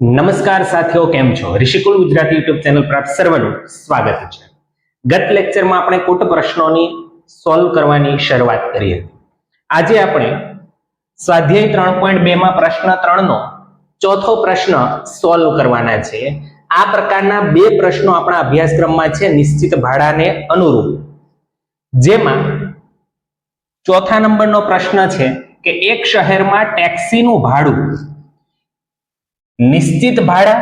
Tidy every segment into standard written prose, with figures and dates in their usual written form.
નમસ્કાર સાથીઓ, કેમ છો? ઋષિકુલ ગુજરાતી યુટ્યુબ ચેનલ પર આપ સર્વનું સ્વાગત છે. ગત લેક્ચરમાં આપણે કુટ પ્રશ્નોની સોલ્વ કરવાની શરૂઆત કરી હતી. આજે આપણે સ્વાધ્યાય 3.2 માં પ્રશ્ન 3 નો ચોથો પ્રશ્ન સોલ્વ કરવાના છે. આ પ્રકારના બે પ્રશ્નો આપણા અભ્યાસક્રમમાં છે નિશ્ચિત ભાડાને અનુરૂપ, જેમાં ચોથા નંબરનો પ્રશ્ન છે કે એક શહેરમાં ટેક્સીનું ભાડું નિશ્ચિત ભાડા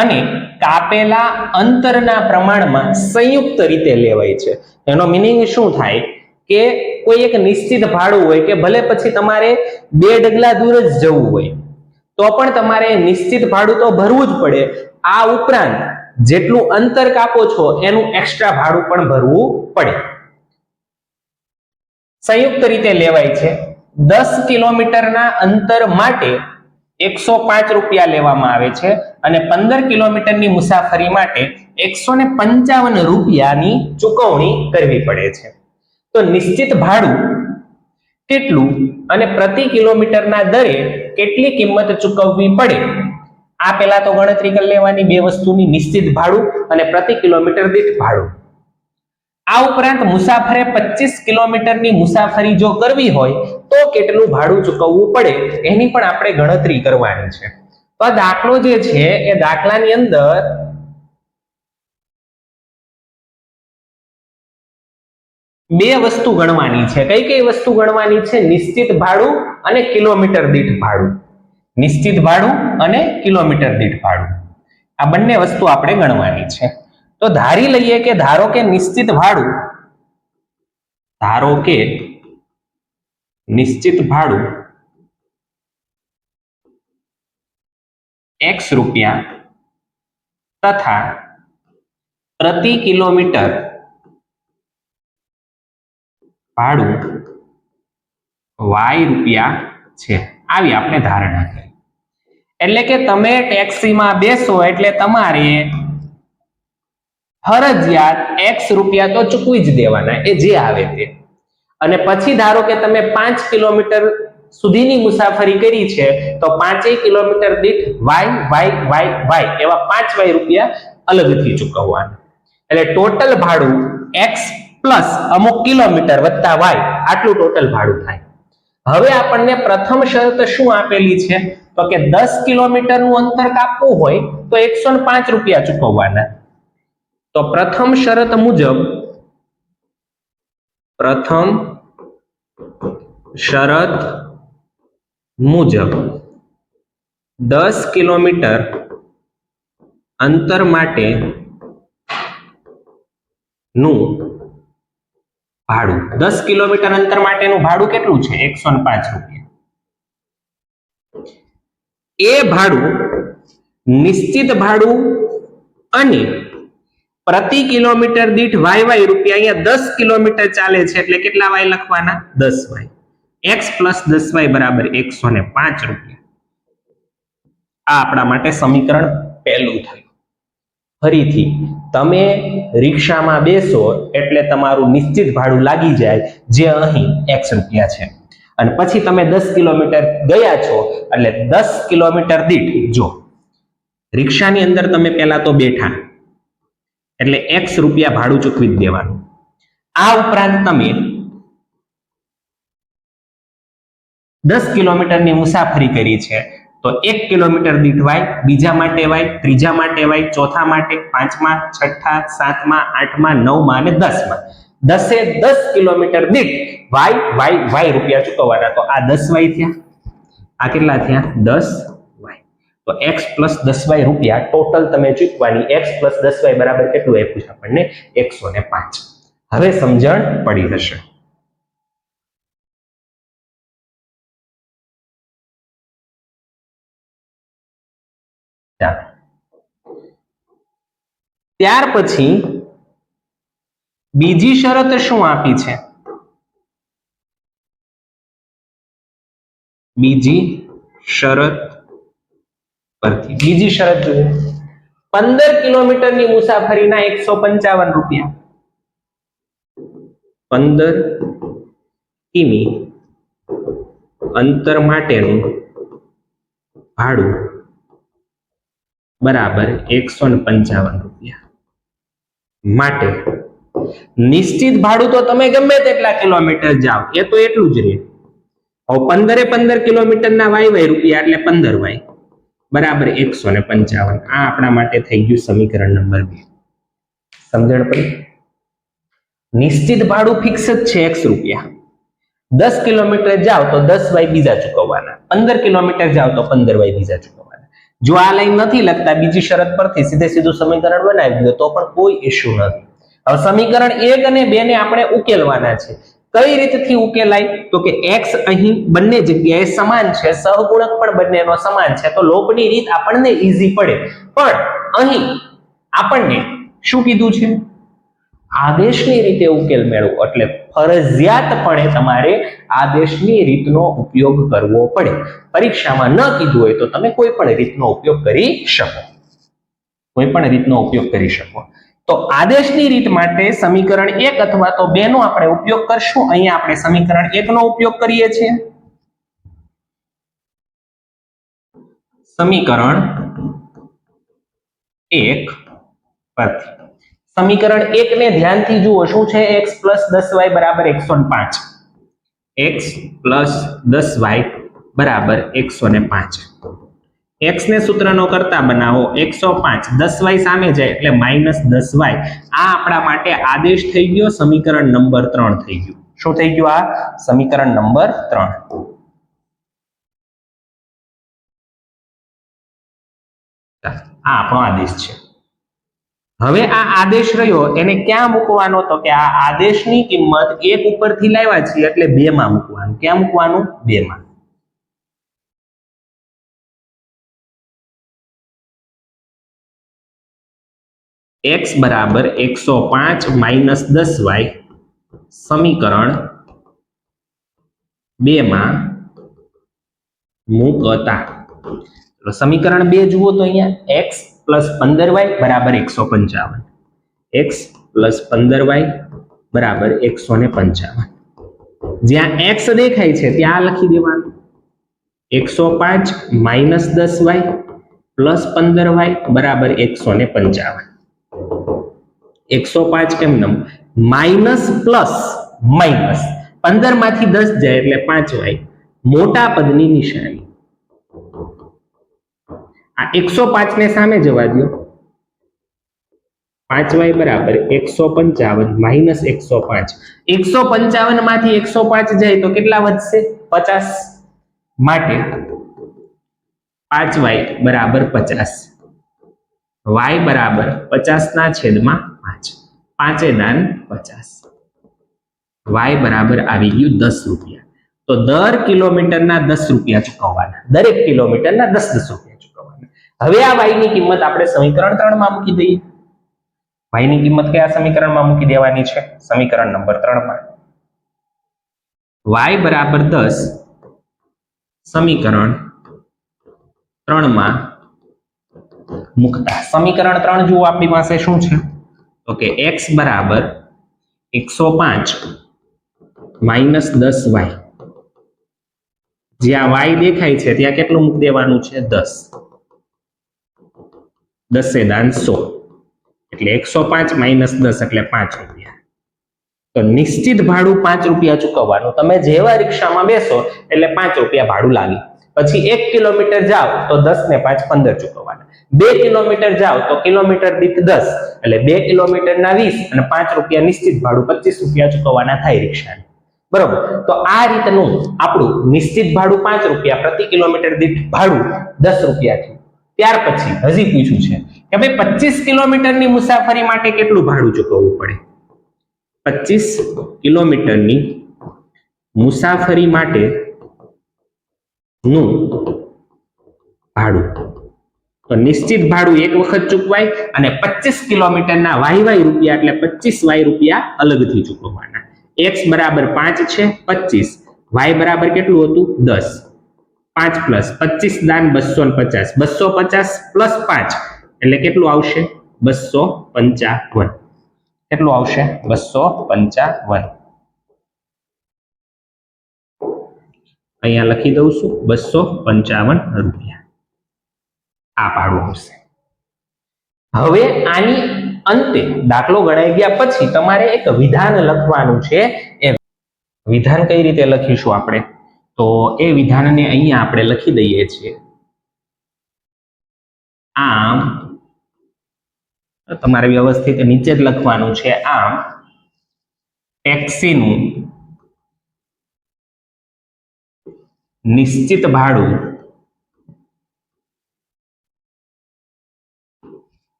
અને કાપેલા અંતરના પ્રમાણમાં સંયુક્ત રીતે લેવાય છે. એનો મીનિંગ શું થાય કે કોઈ એક નિશ્ચિત ભાડું હોય કે ભલે પછી તમારે 2 ડગલા દૂર જ જવું હોય તો પણ તમારે નિશ્ચિત ભાડું તો ભરવું જ પડે. આ ઉપરાંત જેટલું અંતર કાપો છો એનું એક્સ્ટ્રા ભાડું પણ ભરવું પડે. સંયુક્ત રીતે લેવાય છે. 10 કિલોમીટરના અંતર માટે 105 રૂપિયા લેવામાં આવે છે અને 15 કિલોમીટરની મુસાફરી માટે 155 રૂપિયાની ચૂકવણી કરવી પડે છે. તો નિશ્ચિત ભાડું કેટલું અને પ્રતિ કિલોમીટરના દરે કેટલી કિંમત ચૂકવવી પડે, આ પહેલા તો ગણતરી કરી લેવાની બે વસ્તુની, નિશ્ચિત ભાડું અને પ્રતિ કિલોમીટર દીઠ ભાડું. આ ઉપરાંત મુસાફરે 25 કિલોમીટરની મુસાફરી જો કરવી હોય તો કેટલું ભાડું ચૂકવવું પડે એની પણ આપણે ગણતરી કરવાની છે. તો દાખલો જે છે એ દાખલાની અંદર બે વસ્તુ ગણવાની છે. કઈ કઈ વસ્તુ ગણવાની છે? નિશ્ચિત ભાડું અને કિલોમીટર દીઠ ભાડું. નિશ્ચિત ભાડું અને કિલોમીટર દીઠ ભાડું, આ બંને વસ્તુ આપણે ગણવાની છે. તો ધારી લઈએ કે ધારો કે નિશ્ચિત ભાડું x રૂપિયા તથા પ્રતિ કિલોમીટર ભાડું y રૂપિયા છે, આવી આપણે ધારણા કરી. એટલે કે તમે ટેક્સીમાં બેસો એટલે તમારે ફરજિયાત x રૂપિયા તો ચૂકવી જ દેવાના, એ જે આવે તે. અને પછી ધારો કે તમે 5 કિલોમીટર સુધીની મુસાફરી કરી છે તો 5 કિલોમીટર દીઠ y એવા 5y રૂપિયા અલગથી ચૂકવવાના. એટલે ટોટલ ભાડું x પ્લસ અમુક કિલોમીટર વત્તા y, આટલું ટોટલ ભાડું થાય. હવે આપણને પ્રથમ શરત શું આપેલી છે? તો કે 10 કિલોમીટરનું અંતર કાપવું હોય તો 105 રૂપિયા ચૂકવવાના. તો પ્રથમ શરત મુજબ 10 કિલોમીટર અંતર માટેનું ભાડું, 10 કિલોમીટર અંતર માટેનું ભાડું કેટલું છે? 105 રૂપિયા. એ ભાડું નિશ્ચિત ભાડું અને પ્રતિ કિલોમીટર દીઠ y રૂપિયા. અહીંયા 10 કિલોમીટર ચાલે છે એટલે કેટલા y લખવાના? 10y. x પ્લસ 10y બરાબર 105 રૂપિયા. આ આપણા માટે સમીકરણ પહેલું થયું. ફરીથી તમે રિક્ષામાં બેસો એટલે તમારું નિશ્ચિત ભાડું લાગી જાય, જે અહીં x રૂપિયા છે. અને પછી તમે 10 કિલોમીટર ગયા છો એટલે 10 કિલોમીટર દીઠ, જો રિક્ષાની અંદર તમે પહેલા તો બેઠા એટલે x રૂપિયા ભાડું ચૂકવી જ દેવાનું. આ ઉપરાંત તમે 10 કિલોમીટરની મુસાફરી કરી છે તો 1 કિલોમીટર દીઠ y, બીજા માટે y, ત્રીજા માટે y, ચોથા માટે, પાંચમા, છઠ્ઠા, સાતમા, આઠમા, નવમા અને 10મા 10 કિલોમીટર દીઠ y રૂપિયા ચૂકવવાના. તો આ 10y થયા, આ કેટલા થયા? 10y. તો x પ્લસ 10y રૂપિયા ટોટલ તમે ચૂકવાની. x પ્લસ 10y બરાબર કેટલું આપ્યું છે આપણને? 105. હવે સમજણ પડી હશે. ત્યાર પછી બીજી શરત શું આપી છે? બીજી શરત જોઈએ. 15 કિલોમીટરની મુસાફરીના 155 રૂપિયા. 15 કિમી અંતર માટેનું ભાડું બરાબર 155 રૂપિયા. માટે નિશ્ચિત ભાડું તો તમે ગમે તેટલા કિલોમીટર જાઓ એ તો એટલું જ રહે. હવે 15 કિલોમીટરના વાય રૂપિયા એટલે 15 બરાબર 155. આ આપણા માટે થઈ ગયું સમીકરણ નંબર 2. સમજણ પડી? નિશ્ચિત ભાડું ફિક્સ જ છે x રૂપિયા. 10 કિલોમીટર જાઓ તો 10y બીજા ચૂકવવાના, 15 કિલોમીટર જાઓ તો 15y બીજા ચૂકવવાના. જો આ લાઈન નથી લખતા બીજી શરત પરથી સીધું સમીકરણ બનાવી દો તો પણ કોઈ ઇશ્યુ નથી. હવે સમીકરણ 1 અને 2 ને આપણે ઉકેલવાના છે. કઈ રીતથી ઉકેલાય? તો કે x અહીં બંને જગ્યાએ સમાન છે, સહગુણક પણ બંનેનો સમાન છે, તો લોભની રીત આપણને ઈઝી પડે. પણ અહીં આપણને શું કીધું છે? આદેશની રીતે ઉકેલ મેળવો, એટલે ફરજિયાતપણે તમારે આદેશની રીતનો ઉપયોગ કરવો પડે. પરીક્ષામાં ન કીધું હોય તો તમે કોઈ પણ રીતનો ઉપયોગ કરી શકો. તો આદેશની રીત માટે સમીકરણ 1 અથવા તો 2 નો આપણે ઉપયોગ કરશું. અહીંયા આપણે સમીકરણ 1 નો ઉપયોગ કરીએ છીએ. સમીકરણ 1 પરથી સમીકરણ 1 ને ધ્યાનથી જુઓ. શું છે? x + 10y = 105. x + 10y = 105. x ને સૂત્રનો કરતા બનાવો 105, 10y સામે જાય એટલે -10y. આ આપણા માટે આદેશ થઈ ગયો, સમીકરણ નંબર 3 થઈ ગયું. શું થઈ ગયું? આ સમીકરણ નંબર 3. આ આપણો આદેશ છે. હવે આ આદેશ રહ્યો એને ક્યાં મૂકવાનો? તો કે આ આદેશની કિંમત 1 ઉપરથી લાવ્યા છીએ એટલે 2 માં મૂકવાનું. ક્યાં મૂકવાનું? 2 માં. x = 105 - 10y સમીકરણ 2 માં મૂકતા. તો સમીકરણ 2 જુઓ તો અહીંયા x + 15y = 155. x + 15y = 155. જ્યાં x દેખાય છે ત્યાં લખી દેવાનું 105 - 10y + 15y = 155. 105 કેમ નમ? માઇનસ પ્લસ માઇનસ 15 માંથી 10 જાય એટલે 5y, મોટા પદની નિશાની. આ 105 ને સામે જવા દો, 5y = 155 - 105. 155 માંથી 105 જાય તો કેટલા વધશે? 50. માટે 5y = 50. y = 50/5. 5 દાન 50. y બરાબર આવી ગયું 10 રૂપિયા. તો દર કિલોમીટરના 10 રૂપિયા ચૂકવવાના. દરેક કિલોમીટરના 10 રૂપિયા ચૂકવવાના. હવે આ y ની કિંમત આપણે સમીકરણ 3 માં મૂકી દઈએ. y ની કિંમત કયા સમીકરણમાં મૂકી દેવાની છે? સમીકરણ નંબર 3 માં. y = 10 સમીકરણ 3 માં મૂકતા. સમીકરણ 3 જુઓ આપણી પાસે શું છે? તો કે x = 105 - 10y. જ્યાં y દેખાય છે ત્યાં કેટલું મૂકી દેવાનું છે? 10. 10 દાન 100 એટલે 105 - 10 એટલે 5 રૂપિયા. તો નિશ્ચિત ભાડું 5 રૂપિયા ચૂકવવાનું. તમે જેવા રિક્ષામાં બેસો એટલે 5 રૂપિયા ભાડું લાગે. પછી 1 કિલોમીટર જાઓ તો 10 ને 5 15 ચૂકવવાના. 2 કિલોમીટર જાઓ તો કિલોમીટર દીઠ 10 એટલે 2 કિલોમીટરના 20 અને 5 રૂપિયા નિશ્ચિત ભાડું 25 રૂપિયા ચૂકવવાના થાય રિક્ષાને. બરોબર? તો આ રીતનું આપણું નિશ્ચિત ભાડું 5 રૂપિયા, પ્રતિ કિલોમીટર દીઠ ભાડું 10 રૂપિયા થયું. ત્યાર પછી હજી પૂછ્યું છે કે ભાઈ 25 કિલોમીટરની મુસાફરી માટે કેટલું ભાડું ચૂકવવું પડે? 25 કિલોમીટરની મુસાફરી માટે નું ભાડું. તો નિશ્ચિત ભાડું એક વખત ચૂકવાય અને 25 કિલોમીટરના વાય રૂપિયા એટલે 25y રૂપિયા અલગથી ચૂકવવાના. x = 5 છે, 25. y બરાબર કેટલું હતું? 10. 5 + 25 દાન 250. 250 + 5 એટલે કેટલું આવશે? 255. કેટલું આવશે? 255. અહીંયા લખી દઉં છું 255 રૂપિયા આ ભાડું આવશે. હવે આની અંતે દાખલો ગણાઈ ગયા પછી તમારે એક વિધાન લખવાનું છે. એ વિધાન કઈ રીતે લખીશું આપણે? તો એ વિધાનને અહીંયા આપણે લખી દઈએ છીએ. આમ તમારે વ્યવસ્થિત નીચે જ લખવાનું છે. આમ ટેક્સીનું નિશ્ચિત ભાડું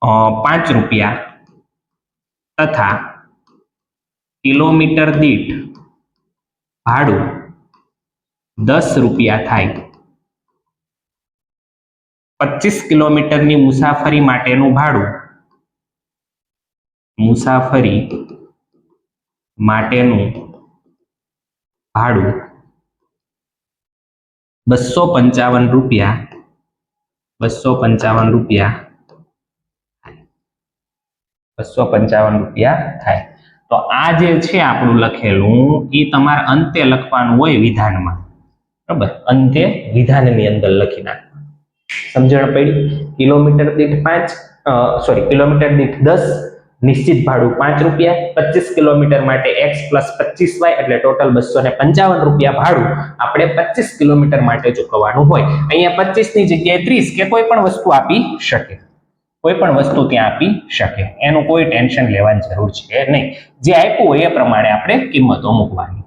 ₹5 તથા કિલોમીટર દીઠ ભાડું ₹10 થાય. 25 કિલોમીટરની મુસાફરી માટેનું ભાડું ₹255 થાય. તો આ જે છે આપણું લખેલું એ તમારે અંતે લખવાનું હોય વિધાનમાં. બરાબર, અંતે વિધાનની અંદર લખી નાખવાનું. સમજણ પડી? કિલોમીટર દીઠ 10, નિશ્ચિત ભાડું ₹5, 25 કિલોમીટર માટે x + 25y એટલે ટોટલ ₹255 ભાડું આપણે 25 કિલોમીટર માટે ચૂકવવાનું હોય. અહીંયા 25 ની જગ્યાએ 30 કે કોઈ પણ વસ્તુ આપી શકે. ત્યાં આપી શકે, એનું કોઈ ટેન્શન લેવાની જરૂર છે નહીં. જે આપ્યું હોય એ પ્રમાણે આપણે કિંમતો મૂકવાની.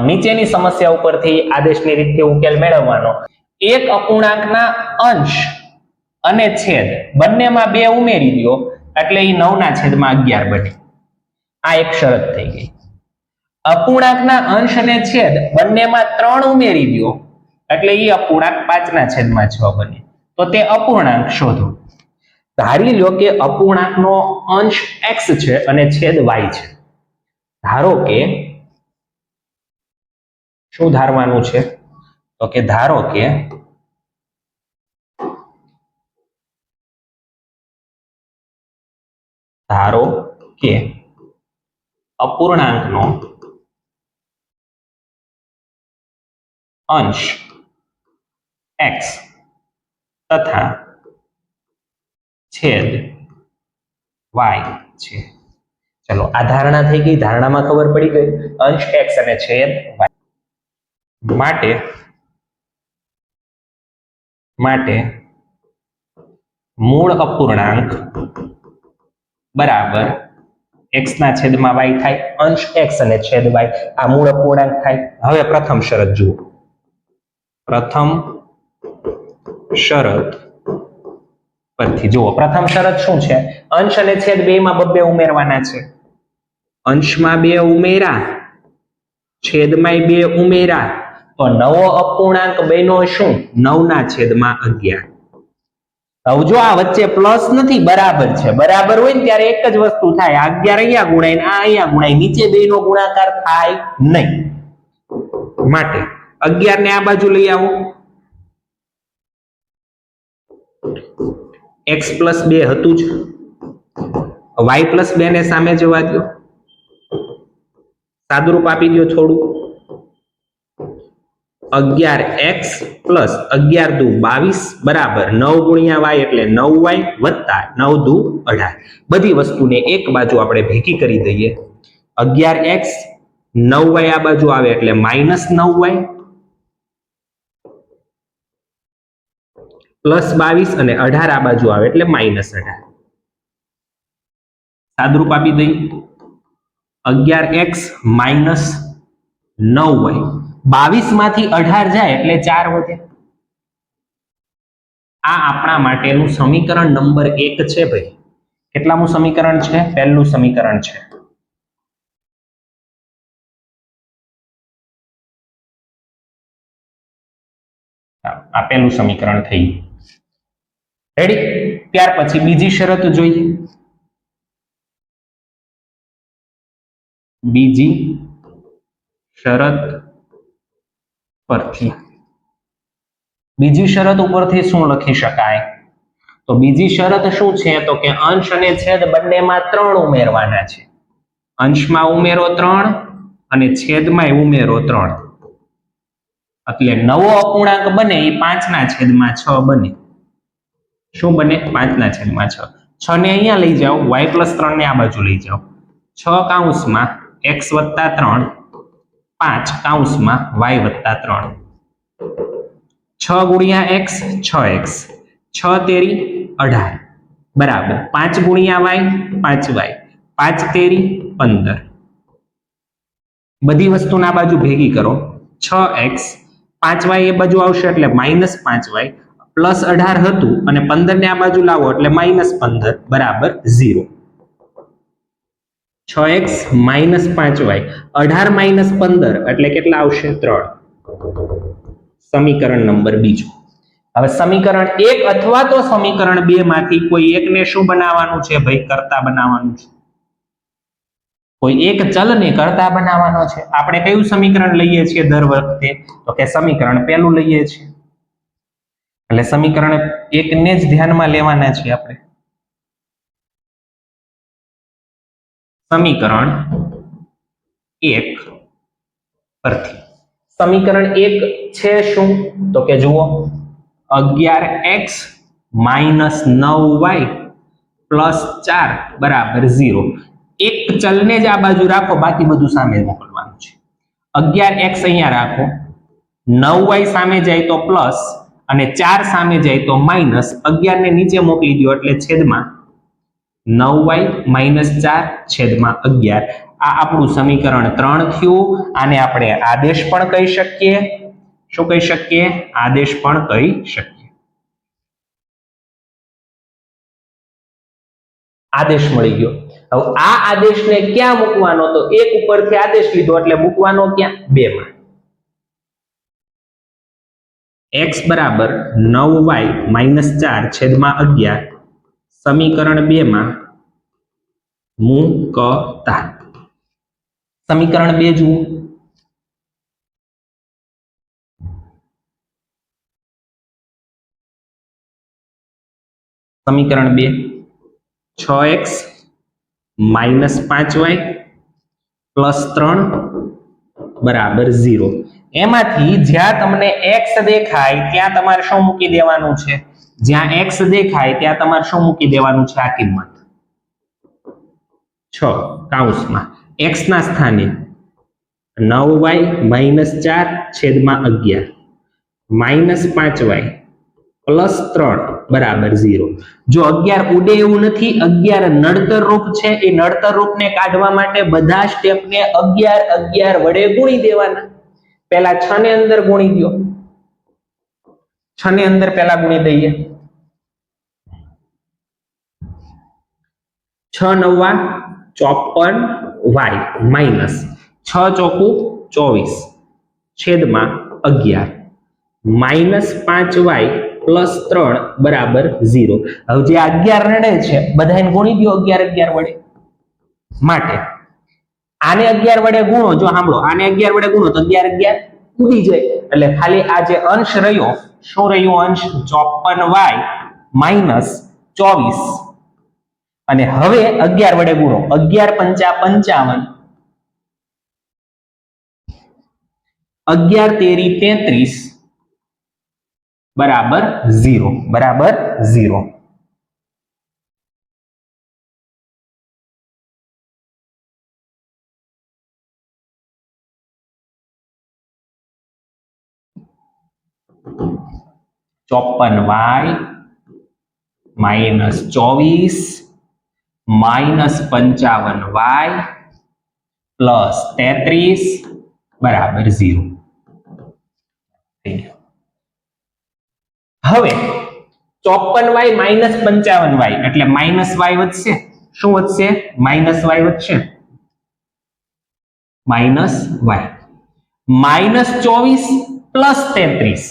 નીચેની સમસ્યા ઉપરથી આદેશની રીતથી ઉકેલ મેળવવાનો. એક અપૂર્ણાંકના અંશ અને છેદ બંનેમાં 2 ઉમેરી દો એટલે એ 9/11 બને. આ એક શરત થઈ ગઈ. અપૂર્ણાંકના અંશ અને છેદ બંનેમાં 3 ઉમેરી દો એટલે એ અપૂર્ણાંક 5/6 બને. તો તે અપૂર્ણાંક શોધો. ધારી લો કે અપૂર્ણાંકનો અંશ x છે અને છેદ y છે. ધારો કે શું ધારવાનું છે? તો કે ધારો કે અપૂર્ણાંકનો અંશ x તથા છેદ y છે. ચલો, આ ધારણા થઈ ગઈ. ધારણામાં ખબર પડી ગઈ અંશ x અને છેદ y. માટે મૂળ અપૂર્ણાંક બરાબર x ના છેદમાં y થાય. અંશ x અને છેદ y આ મૂળ અપૂર્ણાંક થાય. હવે પ્રથમ શરત જુઓ. પ્રથમ શરત પરથી જુઓ. પ્રથમ શરત શું છે? અંશ અને છેદ બેમાં 2 ઉમેરવાના છે. અંશમાં 2 ઉમેરા, છેદમાં 2 ઉમેરા, તો નવો અપૂર્ણાંક બન્યો શું? 9/11. હવે જો આ વચ્ચે પ્લસ નથી, બરાબર છે. બરાબર હોય ને ત્યારે એક જ વસ્તુ થાય, આ 11 અહીંયા ગુણાય ને આ અહીંયા ગુણાય, નીચે બેનો ગુણાકાર થાય નહીં. માટે 11 ને આ બાજુ લઈ આવો, x + 2 હતું જ, y + 2 ને સામે જવા દો, સાદુરૂપ આપી દો થોડું. 11x + 11 દુ 22 બરાબર 9 × y એટલે 9y + 9 દુ 18. બધી વસ્તુને એક બાજુ આપણે ભેગી કરી દઈએ. 11x 9y આ બાજુ આવે એટલે -9y +22 અને 18 આ બાજુ આવે એટલે -18. સાદુરૂપ આપી દઈએ. 11x - 9y, 22 માંથી 18 જાય એટલે 4 વધે. આ આપણા માટેનું સમીકરણ નંબર 1 છે ભાઈ. કેટલામું સમીકરણ છે? પહેલું સમીકરણ છે. આ પહેલું સમીકરણ થઈ ગયું. રેડી? ત્યાર પછી બીજી શરત જોઈએ. બીજી શરત પરથી બીજી શરત ઉપરથી શું લખી શકાય? તો બીજી શરત શું છે? તો કે અંશ અને છેદ બંનેમાં 3 ઉમેરવાના છે. અંશમાં ઉમેરો 3 અને છેદમાં ઉમેરો 3. એટલે નવો અપૂર્ણાંક બને એ 5/6 બને. શું બને? 5/6. 6 ને અહીંયા લઈ જાઓ, y+3 ને આ બાજુ લઈ જાઓ. 6 કૌંસમાં x + 3, 5 કૌંસમાં y + 3. 6 ગુણ્યા x 6x, 6 તેરી 18 બરાબર 5 ગુણ્યા y 5y, 5 તેરી 15. બધી વસ્તુના બાજુ ભેગી કરો. 6x 5y એ બાજુ આવશે એટલે -5y, +18 હતું અને 15 ને આ બાજુ લાવો એટલે -15 બરાબર 0. 6x - 5y, 18 - 15 એટલે કેટલા આવશે? 3. સમીકરણ નંબર બીજો. હવે સમીકરણ 1 અથવા તો સમીકરણ 2 માંથી કોઈ એકને શું બનાવવાનું છે ભાઈ? કર્તા બનાવવાનું છે. કોઈ એક ચલને કર્તા બનાવવાનો છે. આપણે કયું સમીકરણ લઈએ છીએ દર વખતે? તો કે સમીકરણ પહેલું લઈએ છીએ. એટલે સમીકરણ 1 ને જ ધ્યાનમાં લેવાના છે આપણે. સમીકરણ 1 પરથી સમીકરણ 1 છે શું? તો કે જુઓ 11x - 9y + 4 બરાબર 0. એક ચલને જ આ બાજુ રાખો, બાકી બધું સામે મોકલવાનું છે. 11x અહીંયા રાખો, 9y સામે જાય તો પ્લસ અને 4 સામે જાય તો માઇનસ. 11 ને નીચે મોકલી દો એટલે છેદમાં 9y - 4 છેદમાં 11. આ આપણું સમીકરણ 3 થયું. આને આપણે આદેશ પણ કહી શકીએ. શું કહી શકીએ? આદેશ પણ કહી શકીએ. આદેશ મળી ગયો. હવે આ આદેશને ક્યાં મૂકવાનો? તો 1 ઉપરથી આદેશ લીધો એટલે મૂકવાનો ક્યાં? 2 માં. x બરાબર 9y - 4 છેદમાં 11 સમીકરણ 2 માં મૂકતા. સમીકરણ 2 જુઓ. સમીકરણ 2 6x - 5y + 3 બરાબર 0. એમાંથી જ્યાં તમને x દેખાય ત્યાં તમારે શું મૂકી દેવાનું છે? જ્યાં x દેખાય ત્યાં તમારે શું મૂકી દેવાનું છે? આ કિંમત 6 કૌંસમાં x ના સ્થાને 9y - 4 છેદમાં 11 -5y + 3 બરાબર 0. જો 11 ઉડે એવું નથી, 11 નડતર રૂપ છે. એ નડતર રૂપને કાઢવા માટે બધા સ્ટેપને 11 વડે ગુણી દેવાના. પહેલા 6 ને અંદર ગુણી દો. 6 ને અંદર પહેલા ગુણી દઈએ. 6 × 9 = 54y માઇનસ 6 × 4 = 24 છેદમાં 11 -5y + 3 બરાબર 0. હવે જે 11 નડે છે બધાને ગુણી દો 11 વડે. માટે આને 11 વડે ગુણો. જો સાંભળો, આને 11 વડે ગુણો તો 11 ઉડી જાય. એટલે ખાલી આ જે અંશ રહ્યો, શું રહ્યું અંશ? 54y - 24. અને હવે 11 વડે ગુણો. 11 × 5 = 55, 11 તેરી 33 બરાબર 0. બરાબર 0. -54y - 24 -55y + 33 બરાબર 0. હવે 54y - 55y એટલે -y વધશે. શું વધશે? -y વધશે. -y -24 + 33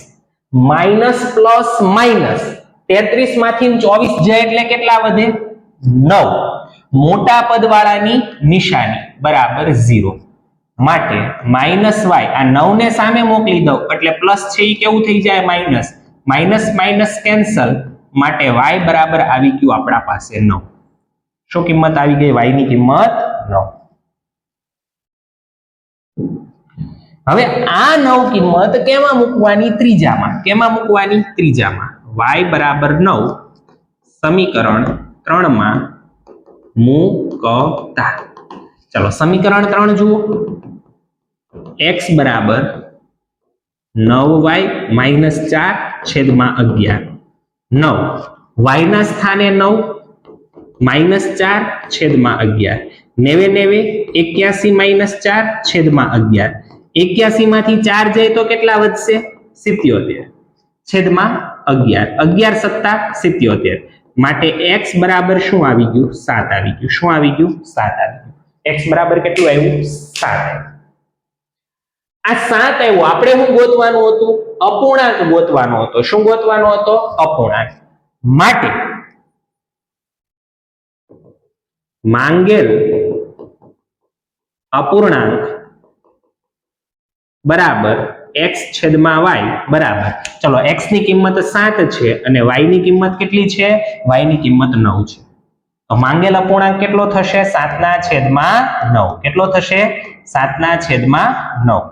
માઇનસ પ્લસ માઇનસ 33 માંથી 24 જાય એટલે કેટલા વધે? 9. મોટા પદ વાળાની નિશાની બરાબર 0. માટે -y આ 9 ને સામે મોકલી દઉં એટલે પ્લસ છે એ કેવું થઈ જાય? માઇનસ. Minus minus cancel. માટે y બરાબર આવી ગયું આપણા પાસે 9. શું કિંમત આવી ગઈ? y ની કિંમત 9. હવે આ 9 કિંમત કેમાં મૂકવાની? ત્રીજામાં. કેમાં મૂકવાની? ત્રીજામાં. y બરાબર 9 સમીકરણ 3 માં મૂકતા. ચલો સમીકરણ 3 જુઓ. x બરાબર 9y માઇનસ 4 છેદમાં 11. 9 y ના સ્થાને 9 માઇનસ 4 છેદમાં 11. 90 81 માઇનસ 4 છેદમાં 11. 81 માંથી 4 જાય તો કેટલા વધશે? 77 છેદમાં 11. 11 સત્તા 77. માટે x બરાબર શું આવી ગયું? 7 આવી ગયું. શું આવી ગયું? 7 આવી ગયું. x બરાબર કેટલું આવ્યું? 7 આવ્યું. આ 7 આવ્યું. આપણે શું ગોતવાનું હતું? અપૂર્ણાંક ગોતવાનો હતો. શું ગોતવાનો હતો? અપૂર્ણાંક. માટે માંગેલ અપૂર્ણાંક બરાબર x છેદમાં y બરાબર, ચલો x ની કિંમત 7 છે અને y ની કિંમત કેટલી છે? y ની કિંમત 9 છે. તો માંગેલ અપૂર્ણાંક કેટલો થશે? 7 ના છેદમાં 9. કેટલો થશે? 7 ના છેદમાં 9.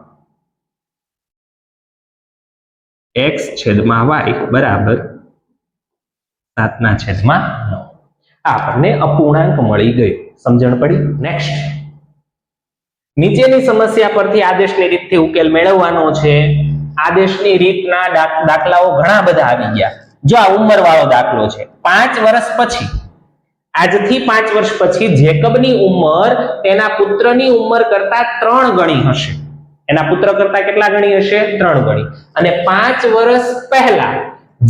x છેદમાં y બરાબર 7 ના છેદમાં 9. આપણને અપૂર્ણાંક મળી ગયો. સમજણ પડી? નેક્સ્ટ, નીચેની સમસ્યા પરથી આદેશની રીતથી ઉકેલ મેળવવાનો છે. આદેશની રીતના દાખલાઓ ઘણા બધા આવી ગયા. જો આ ઉંમરવાળો દાખલો છે. 5 વર્ષ પછી, આજથી 5 વર્ષ પછી જેકબની ઉંમર તેના પુત્રની ઉંમર કરતા 3 ગણી હશે. એના પુત્ર કરતા કેટલા ગણી હશે? 3 ગણી. અને 5 વર્ષ પહેલા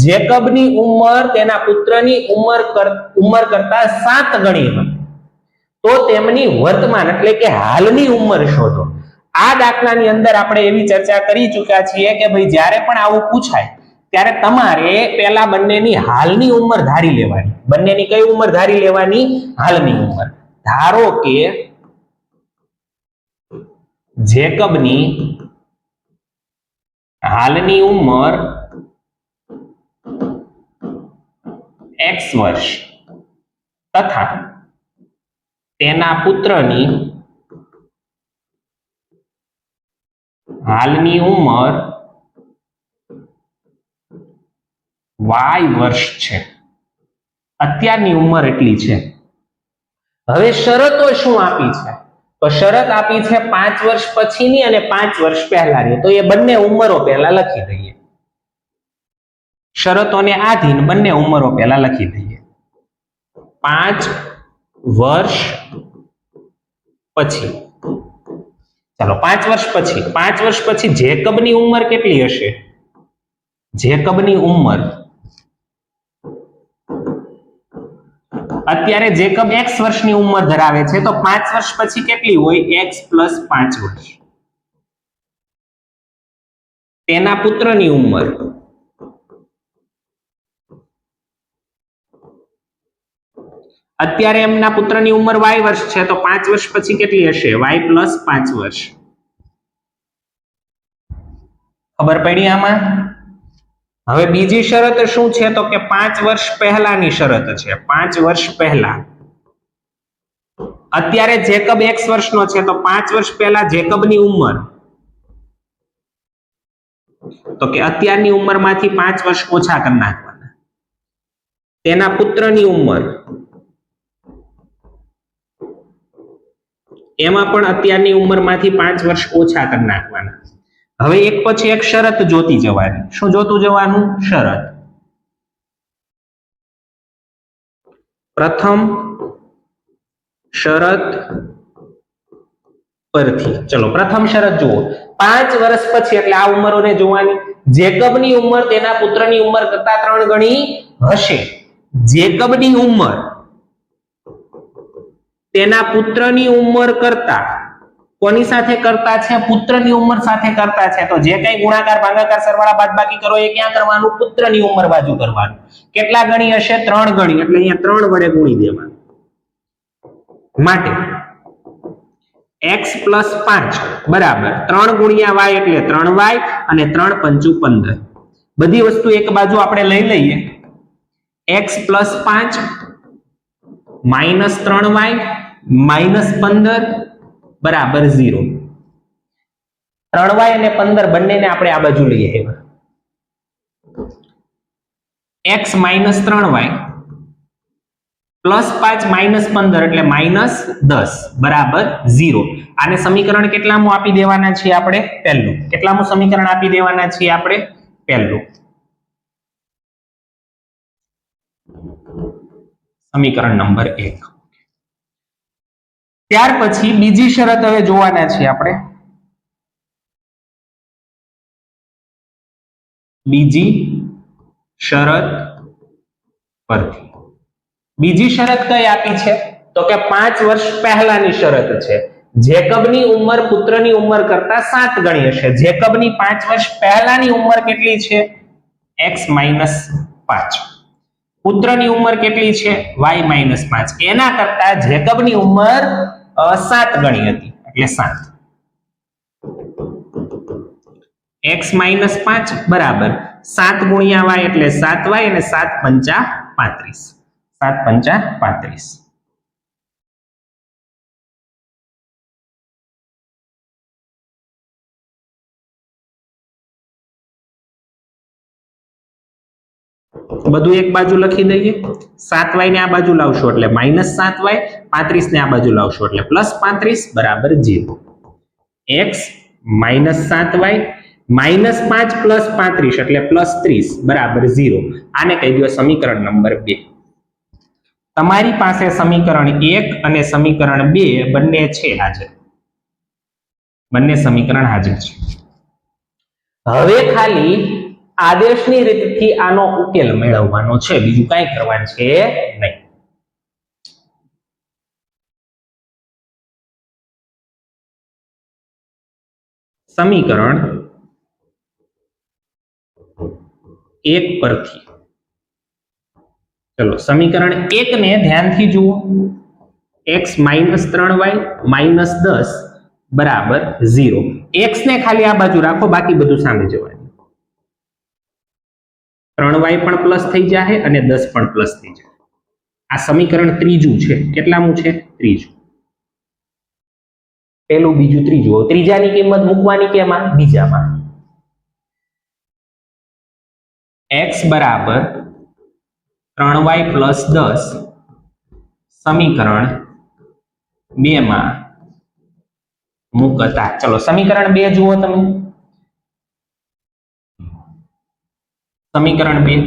જેકબની ઉંમર તેના પુત્રની ઉંમર કરતા 7 ગણી હતી. તો તેમની વર્તમાન એટલે કે હાલની ઉંમર શોધો. આ દાખલાની અંદર આપણે એવી ચર્ચા કરી ચૂક્યા છીએ કે ભાઈ જ્યારે પણ આવું પૂછાય ત્યારે તમારે પહેલા બંનેની હાલની ઉંમર ધારી લેવાની. બંનેની કઈ ઉંમર ધારી લેવાની? હાલની ઉંમર. ધારો કે જેકબની હાલની ઉંમર x વર્ષ તથા તેના પુત્રની હાલની ઉંમર y વર્ષ છે. અત્યારની ઉંમર એટલી છે. હવે શરતો શું આપી છે? તો શરત આપી છે 5 વર્ષ પછીની અને 5 વર્ષ પહેલાની. તો એ બંને ઉંમરો પહેલા લખી દઈએ. શરતોને આધીન બંને ઉંમરો પહેલા લખી દઈએ. 5 વર્ષ પછી, ચાલો 5 વર્ષ પછી, 5 વર્ષ પછી જેકબની ઉંમર કેટલી હશે? જેકબની ઉંમર અત્યારે જેકબ x વર્ષની ઉંમર ધરાવે છે, તો 5 વર્ષ પછી કેટલી હોય? x પ્લસ 5 વર્ષ. તેના પુત્રની ઉંમર અત્યારે એમના પુત્રની ઉંમર y વર્ષ છે, તો 5 વર્ષ પછી કેટલી હશે? y પ્લસ 5 વર્ષ. ખબર પડી આમાં? હવે બીજી શરત શું છે? તો કે 5 વર્ષ પહેલાની શરત છે. 5 વર્ષ પહેલા અત્યારે જેકબ x વર્ષનો છે, તો 5 વર્ષ પહેલા જેકબની ઉંમર, તો કે અત્યારની ઉંમરમાંથી 5 વર્ષ ઓછા કરી નાખવાના. તેના પુત્રની ઉંમર, એમાં પણ અત્યારની ઉંમરમાંથી 5 વર્ષ ઓછા કરી નાખવાના. હવે એક પછી એક શરત જોતી જવાની. શું જોતું જવાનું? શરત. પ્રથમ શરત પરથી, ચલો પ્રથમ શરત જુઓ. 5 વર્ષ પછી એટલે આ ઉંમરોને જોવાની. જેકબની ઉંમર તેના પુત્રની ઉંમર કરતા 3 ગણી હશે. જેકબની ઉંમર તેના પુત્રની ઉંમર કરતા, કોની સાથે કરતા છે? પુત્રની ઉંમર સાથે કરતા છે. તો જે કઈ ગુણાકાર, ભાગાકાર, સરવાળા, બાદબાકી કરો એ ક્યાં કરવાનું? પુત્રની ઉંમર બાજુ કરવાનું. કેટલા ગણી હશે? 3 ગણી. એટલે અહીંયા 3 વડે ગુણી દેવાનું. માટે x પ્લસ 5 બરાબર 3 ગુણ્યા y એટલે 3y અને 3 પંચું 15. બધી વસ્તુ એક બાજુ આપણે લઈ લઈએ. x plus 5 minus 3y minus 15 બરાબર 0. 3y અને 15 બંનેને આપણે આ બાજુ લઈ આવ્યા. x minus 3y +5 minus 15 એટલે -10 બરાબર 0. આને સમીકરણ કેટલામું આપી દેવાના છીએ આપણે? પહેલું. કેટલામું સમીકરણ આપી દેવાના છીએ આપણે? પહેલું. સમીકરણ નંબર 1. ત્યાર પછી બીજી શરત હવે જોવાના છીએ આપણે. બીજી શરત પરથી. બીજી શરત કઈ આપી છે? તો કે 5 વર્ષ પહેલાની શરત છે. જેકબની ઉંમર પુત્રની ઉંમર કરતા 7 ગણી હશે. જેકબની 5 વર્ષ પહેલાની ઉંમર કેટલી છે? x - 5. પુત્રની ઉંમર કેટલી છે? y - 5. એના કરતા જેકબની ઉંમર 7 ગણી હતી એટલે 7. x - 5 બરાબર 7 ગુણ્યા y એટલે 7y અને 7 પંચા 35. 7 પંચા 35. બધું એક બાજુ લખી દઈએ. 7y ને આ બાજુ લાવશો એટલે -7y, 35 ને આ બાજુ લાવશો એટલે +35 બરાબર 0. x - 7y -5 + 35 એટલે +30 બરાબર 0. આને કહી દો સમીકરણ નંબર 2. તમારી પાસે સમીકરણ 1 અને સમીકરણ 2 બંને છે હાજર. બંને સમીકરણ હાજર છે. હવે ખાલી આદેશની રીતથી આનો ઉકેલ મેળવવાનો છે, બીજું કાંઈ કરવાનું છે નહીં. સમીકરણ 1 પરથી ચલો સમીકરણ 1 ને ધ્યાનથી જુઓ. x - 3y -10 બરાબર 0. x ને ખાલી આ બાજુ રાખો, બાકી બધું સામે જવાનું. 3y પણ પ્લસ થઈ જાય અને 10 પણ પ્લસ થઈ જાય. આ સમીકરણ ત્રીજું છે. કેટલામું છે? ત્રીજું. પેલું, બીજું, ત્રીજું. ત્રીજાની કિંમત મૂકવાની કેમાં? બીજામાં. x બરાબર 3y + 10 સમીકરણ 2 માં મૂકતા. ચલો સમીકરણ 2 જુઓ તમે. સમીકરણ 2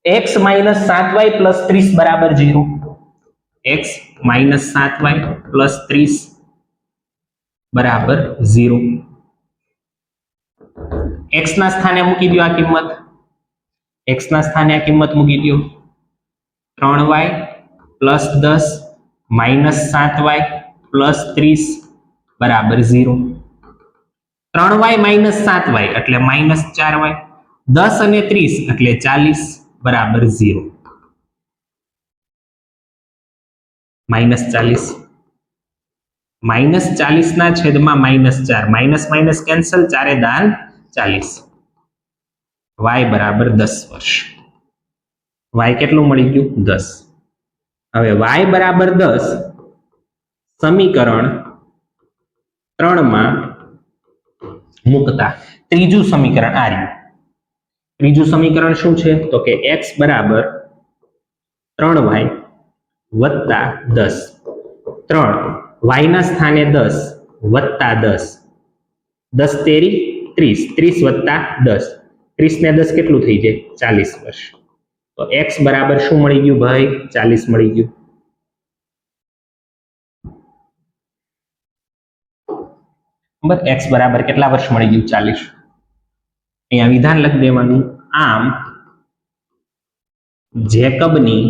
x - 7y + 30 બરાબર 0. x - 7y + 30 બરાબર 0. x ના સ્થાને મૂકી દો આ કિંમત. x ના સ્થાને આ કિંમત મૂકી દો. 3y + 10 - 7y + 30 બરાબર 0. 3y - 7y એટલે -4y. 10 અને 30 એટલે 40 બરાબર 0. -40. -40 ના છેદમાં -4. માઇનસ કેન્સલ, 4 દાન 40. y બરાબર 10 વર્ષ. y કેટલું મળી ગયું? 10. હવે y બરાબર 10 સમીકરણ 3 માં મૂકતા. ત્રીજું સમીકરણ આ રહ્યું. ત્રીજું સમીકરણ શું છે? તો કે x બરાબર 3y + 10. 3 y ના સ્થાને 10 + 10. 10 તેરી 30. 30 + 10. 30 ને 10 કેટલું થઈ જાય? 40 વર્ષ. તો x બરાબર શું મળી ગયું ભાઈ? 40 મળી ગયું. બરાબર. x બરાબર કેટલા વર્ષ મળી ગયું? 40. અહીંયા વિધાન લખી દેવાનું. આમ જેકબની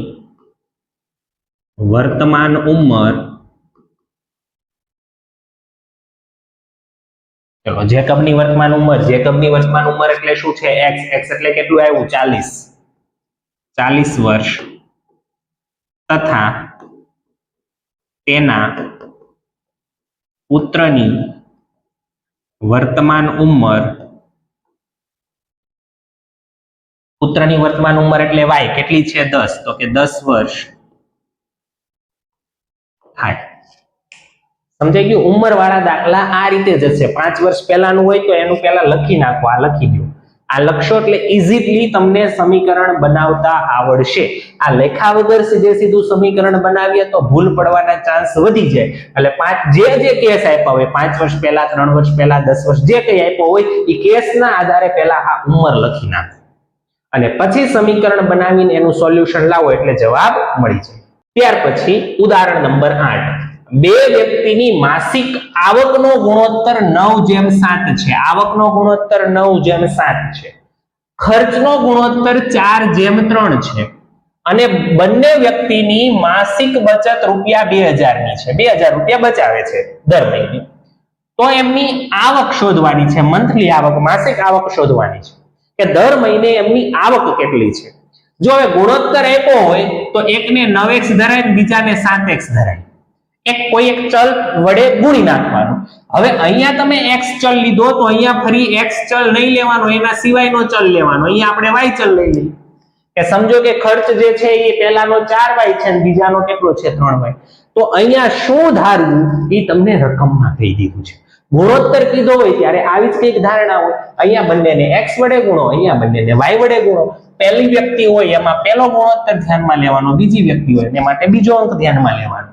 વર્તમાન ઉંમર, ચલો જેકબની વર્તમાન ઉંમર એટલે શું છે? x. x એટલે કેટલું આવ્યું? 40. 40 વર્ષ તથા તેના પુત્રની વર્તમાન ઉંમર. પુત્રની વર્તમાન ઉંમર એટલે y કેટલી છે? 10. તો કે 10 વર્ષ થાય. સમજાઈ ગયું? ઉંમર વાળા દાખલા આ રીતે જ હશે. 5 વર્ષ પહેલાનું હોય તો એનું પહેલા લખી નાખો, આ લખી દો, આ લખશો એટલે ઇઝીલી તમને સમીકરણ બનાવતા આવડશે. આ લેખા વગર સીધે સીધું સમીકરણ બનાવીએ તો ભૂલ પડવાના ચાન્સ વધી જાય. એટલે જે કેસ આપ્યા હોય 5 વર્ષ પહેલા, 3 વર્ષ પહેલા, 10 વર્ષ જે કંઈ આપ્યો હોય એ કેસના આધારે પહેલા આ ઉંમર લખી નાખો અને પછી સમીકરણ બનાવીને એનું સોલ્યુશન લાવો એટલે જવાબ મળી જાય. ત્યાર પછી ઉદાહરણ નંબર 8. બે વ્યક્તિની માસિક આવકનો ગુણોત્તર 9:7 છે. આવકનો ગુણોત્તર 9:7 છે. ખર્ચનો ગુણોત્તર 4:3 છે અને બંને વ્યક્તિની માસિક બચત ₹2000 ની છે. 2000 રૂપિયા બચાવે છે દર મહિને. તો એમની આવક શોધવાની છે, મંથલી આવક, માસિક આવક શોધવાની છે કે દર મહિને એમની આવક કેટલી છે. જો હવે ગુણોત્તર આપ્યો હોય તો એકને 9x ધરાય ને બીજાને 7x ધરાય. કોઈ એક ચલ વડે ગુણી નાખવાનું. હવે અહીંયા તમે x ચલ લીધો તો અહીંયા ફરી x ચલ નહીં લેવાનો, એના સિવાયનો ચલ લેવાનો. અહીંયા આપણે y ચલ લઈ લઈએ કે સમજો કે ખર્ચ જે છે એ પહેલાનો 4y છે અને બીજાનો કેટલો છે 3y. તો અહીંયા શું ધારવું એ તમને રકમમાં કહી દીધું છે. ગુણોત્તર કીધો હોય ત્યારે આવી જ કંઈક ધારણા હોય. અહીંયા બંનેને x વડે ગુણો, અહીંયા બંનેને y વડે ગુણો. પહેલી વ્યક્તિ હોય એમાં પહેલો ગુણોત્તર ધ્યાનમાં લેવાનો, બીજી વ્યક્તિ હોય એ માટે બીજો અંક ધ્યાનમાં લેવાનો.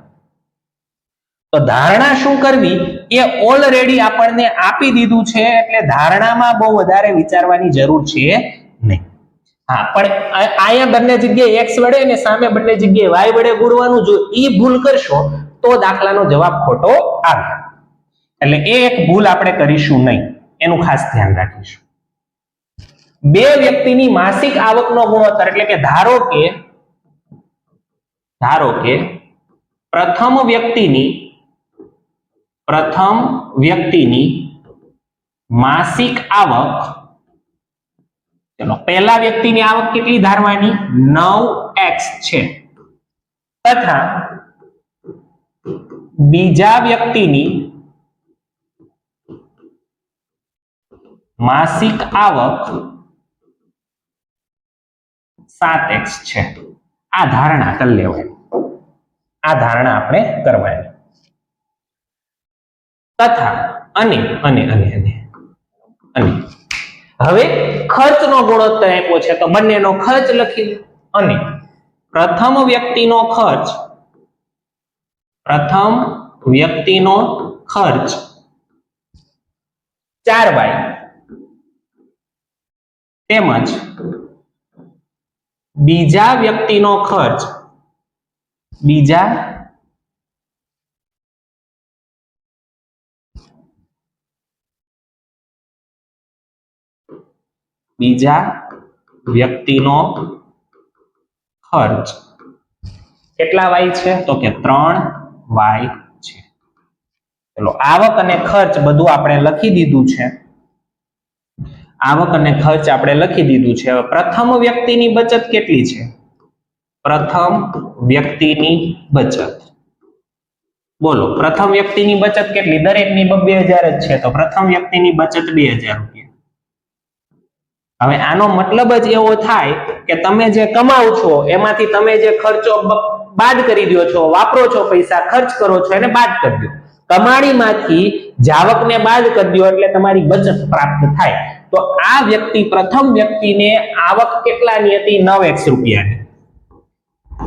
તો ધારણા શું કરવી એ ઓલરેડી આપણને આપી દીધું છે એટલે ધારણામાં બહુ વધારે વિચારવાની જરૂર છે નહીં. હા, પણ અહીંયા બંને જગ્યાએ x વડે અને સામે બંને જગ્યાએ y વડે ગુણવાનું. જો ઈ ભૂલ કરશો તો દાખલાનો જવાબ ખોટો આવે. એટલે એ એક ભૂલ આપણે કરીશું નહીં, એનું ખાસ ધ્યાન રાખીશું. બે વ્યક્તિની માસિક આવકનો ગુણોત્તર એટલે કે ધારો કે પ્રથમ વ્યક્તિની માસિક આવક, ચલો પહેલા વ્યક્તિની આવક કેટલી ધારવાની 9x છે તથા બીજા વ્યક્તિની માસિક આવક 7x છે. આ ધારણા કરી લેવાની, આ ધારણા આપણે કરવાની. તથા અને હવે ખર્ચનો ગુણોત્તર આપ્યો છે તો બંનેનો ખર્ચ લખી લો. અને પ્રથમ વ્યક્તિનો ખર્ચ 4y તેમજ બીજા વ્યક્તિનો ખર્ચ કેટલા y છે તો કે 3y છે. ચલો આવક અને ખર્ચ બધું આપણે લખી દીધું છે. આવક અને ખર્ચ આપણે લખી દીધું છે. હવે પ્રથમ વ્યક્તિની બચત કેટલી છે? પ્રથમ વ્યક્તિની બચત બોલો, પ્રથમ વ્યક્તિની બચત કેટલી? દરેકની 2000 જ છે તો પ્રથમ વ્યક્તિની બચત 2000 રૂપિયા. હવે આનો મતલબ જ એવો થાય કે તમે જે કમાવ છો એમાંથી તમે જે ખર્ચો બાદ કરી દો છો, વાપરો છો પૈસા, ખર્ચ કરો છો એને બાદ કરી દો. કમાણીમાંથી જાવકને બાદ કરી દો એટલે તમારી બચત પ્રાપ્ત થાય. તો આ વ્યક્તિ પ્રથમ વ્યક્તિને આવક કેટલાની હતી? 9x રૂપિયાની.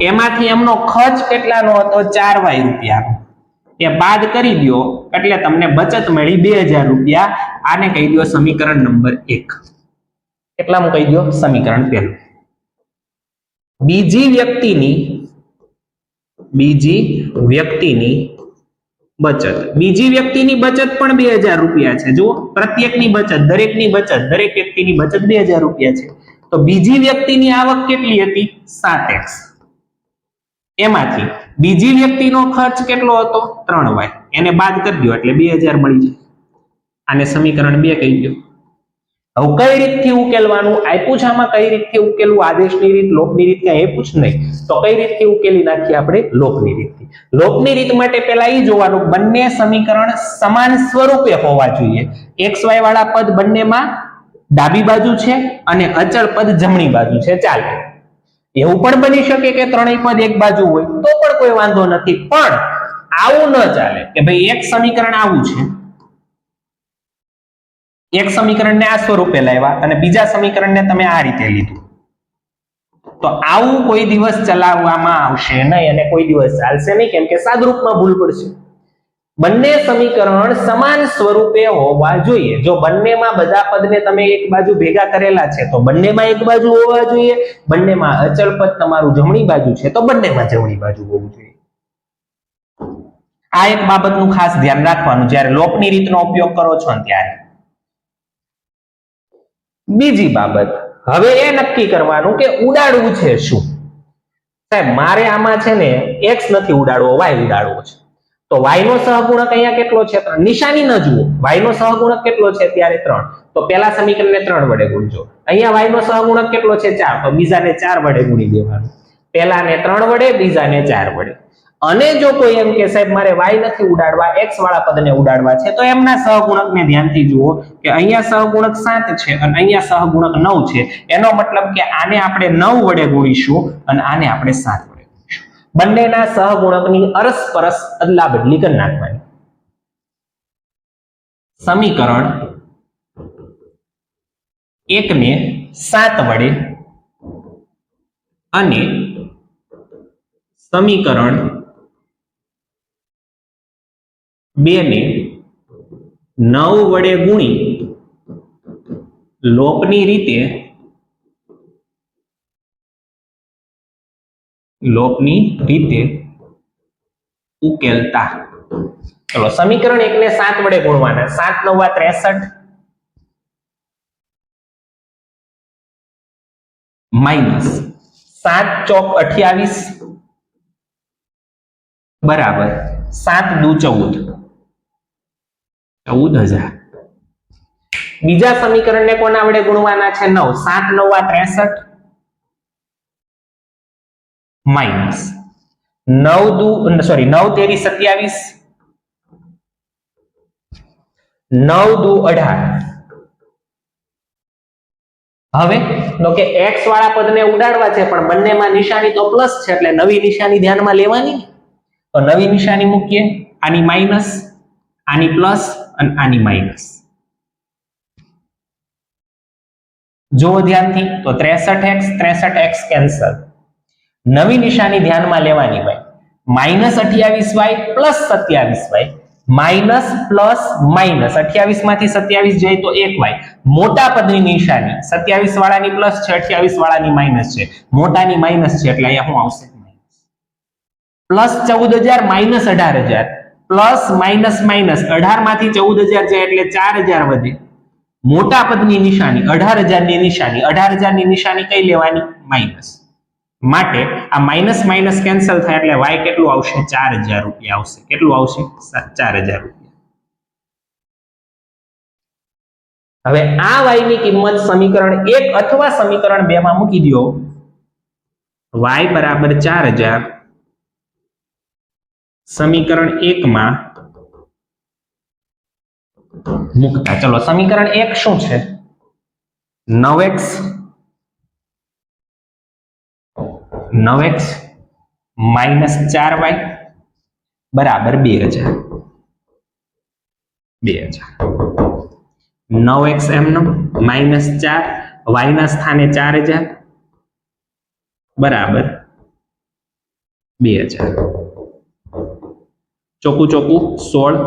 એમાંથી એમનો ખર્ચ કેટલાનો હતો? 4y રૂપિયાનો. એ બાદ કરી દો એટલે તમને બચત મળી 2000 રૂપિયા. આને કહી દો સમીકરણ નંબર 1. કેટલામાં કહી દો? સમીકરણ પહેલું. બીજી વ્યક્તિની બચત પણ 2000 રૂપિયા છે. જુઓ, પ્રત્યેકની બચત, દરેકની બચત, દરેક વ્યક્તિની બચત 2000 રૂપિયા છે. તો બીજી વ્યક્તિની આવક કેટલી હતી? 7x. એમાંથી બીજી વ્યક્તિનો ખર્ચ કેટલો હતો? 3y. એને બાદ કરી દો એટલે 2000 મળી જાય. આને સમીકરણ 2 કહી દો. હવે કઈ રીતથી ઉકેલવાનું આપ્યું છે? આમાં કઈ રીતથી ઉકેલવું? આદેશની રીત, લોકની રીત કઈ આપ્યું જ નહીં તો કઈ રીતથી ઉકેલી નાખીએ આપણે? લોકની રીતથી. લોકની રીત માટે પહેલા એ જોવાનું બંને સમીકરણ સમાન સ્વરૂપે હોવા જોઈએ. xy વાળા પદ બંનેમાં ડાબી બાજુ છે અને અચળ પદ જમણી બાજુ છે. ચાલે. એવું પણ બની શકે કે ત્રણેય પદ એક બાજુ હોય તો પણ કોઈ વાંધો નથી, પણ આવું ન ચાલે કે ભાઈ એક સમીકરણ આવું છે, એક સમીકરણને આ સ્વરૂપે લાવ્યા અને બીજા સમીકરણને તમે આ રીતે લીધું, તો આવું કોઈ દિવસ ચલાવવામાં આવશે નહીં અને કોઈ દિવસ ચાલશે નહીં, કેમ કે સાદરૂપમાં ભૂલ પડશે. બંને સમીકરણ સમાન સ્વરૂપે હોવા જોઈએ. જો બંનેમાં બધા પદને તમે એક બાજુ ભેગા કરેલા છે તો બંનેમાં એક બાજુ હોવા જોઈએ, બંનેમાં અચળ પદ તમારું જમણી બાજુ છે તો બંનેમાં જમણી બાજુ હોવું જોઈએ. આ એક બાબતનું ખાસ ધ્યાન રાખવાનું જ્યારે લોપની રીતનો ઉપયોગ કરો છો ને ત્યારે. બીજી બાબત, હવે એ નક્કી કરવાનું કે ઉડાડવું છે શું. સાહેબ મારે આમાં છે ને x નથી ઉડાડવો, y ઉડાડવો છે. તો y નો સહગુણક અહીંયા કેટલો છે? 3. નિશાની ન જુઓ, y નો સહગુણક કેટલો છે ત્યારે 3. તો પહેલા સમીકરણને 3 વડે ગુણજો. અહીંયા y નો સહગુણક કેટલો છે? 4. તો બીજાને 4 વડે ગુણી દેવાનું. પહેલાને 3 વડે, બીજાને 4 વડે. અને જો કોઈ એમ કે સાહેબ મારે y નથી ઉડાડવા, x વાળા પદને ઉડાડવા છે, તો એમના સહગુણકને ધ્યાનથી જુઓ કે અહીંયા સહગુણક 7 છે અને અહીંયા સહગુણક 9 છે. એનો મતલબ કે આને આપણે 9 વડે ગુણીશું અને આને આપણે 7 વડે ગુણીશું. બંનેના સહગુણકની અરસપરસ અદલા બદલી કરી નાખવાની. સમીકરણ 1 ને 7 વડે અને સમીકરણ 2 ને 9 વડે ગુણી લોપની રીતે ઉકેલતા. ચલો સમીકરણ 1 ને 7 વડે ગુણવાના. 7 9 63 માઇનસ 7 ચોક 28 બરાબર 7 દુ 14, 14,000. બીજા સમીકરણને કોના વડે ગુણવાના છે? 9. 7 9 63 માઇનસ 9 તેરી 27, 9 દુ 18. હવે તો કે x વાળા પદને ઉડાડવા છે પણ બંનેમાં નિશાની તો પ્લસ છે એટલે નવી નિશાની ધ્યાનમાં લેવાની. તો નવી નિશાની મૂકીએ, આની માઇનસ, આની પ્લસ અને આની માઇનસ. જો ધ્યાનથી તો 63x કેન્સલ. નવી નિશાની ધ્યાનમાં લેવાની ભાઈ. -28y plus 27y, minus plus minus 28 માંથી 27 જાય તો 1y. મોટા પદની નિશાની 27 વાળાની પ્લસ છે, 28 વાળાની માઇનસ છે. મોટાની માઇનસ છે એટલે અહીંયા શું આવશે? Plus 14,000 minus 18,000, plus minus minus 18 માંથી 14,000 જાય એટલે 4,000 વધે. મોટા પદની નિશાની 18,000 ની નિશાની, 18,000 ની નિશાની કઈ લેવાની? માઇનસ. માટે આ માઇનસ માઇનસ કેન્સલ થાય એટલે y કેટલું આવશે? 4,000 રૂપિયા આવશે. કેટલું આવશે? 4,000 રૂપિયા. હવે આ y ની કિંમત સમીકરણ 1 અથવા સમીકરણ 2 માં મૂકી દો. y બરાબર 4,000 સમીકરણ 1 માં મૂકતા. ચલો સમીકરણ 1 શું છે? 9x માઇનસ 4y બરાબર 2,000. 9x એમનો માઇનસ 4 y ના સ્થાને 4,000 બરાબર 2,000. ચોકું 16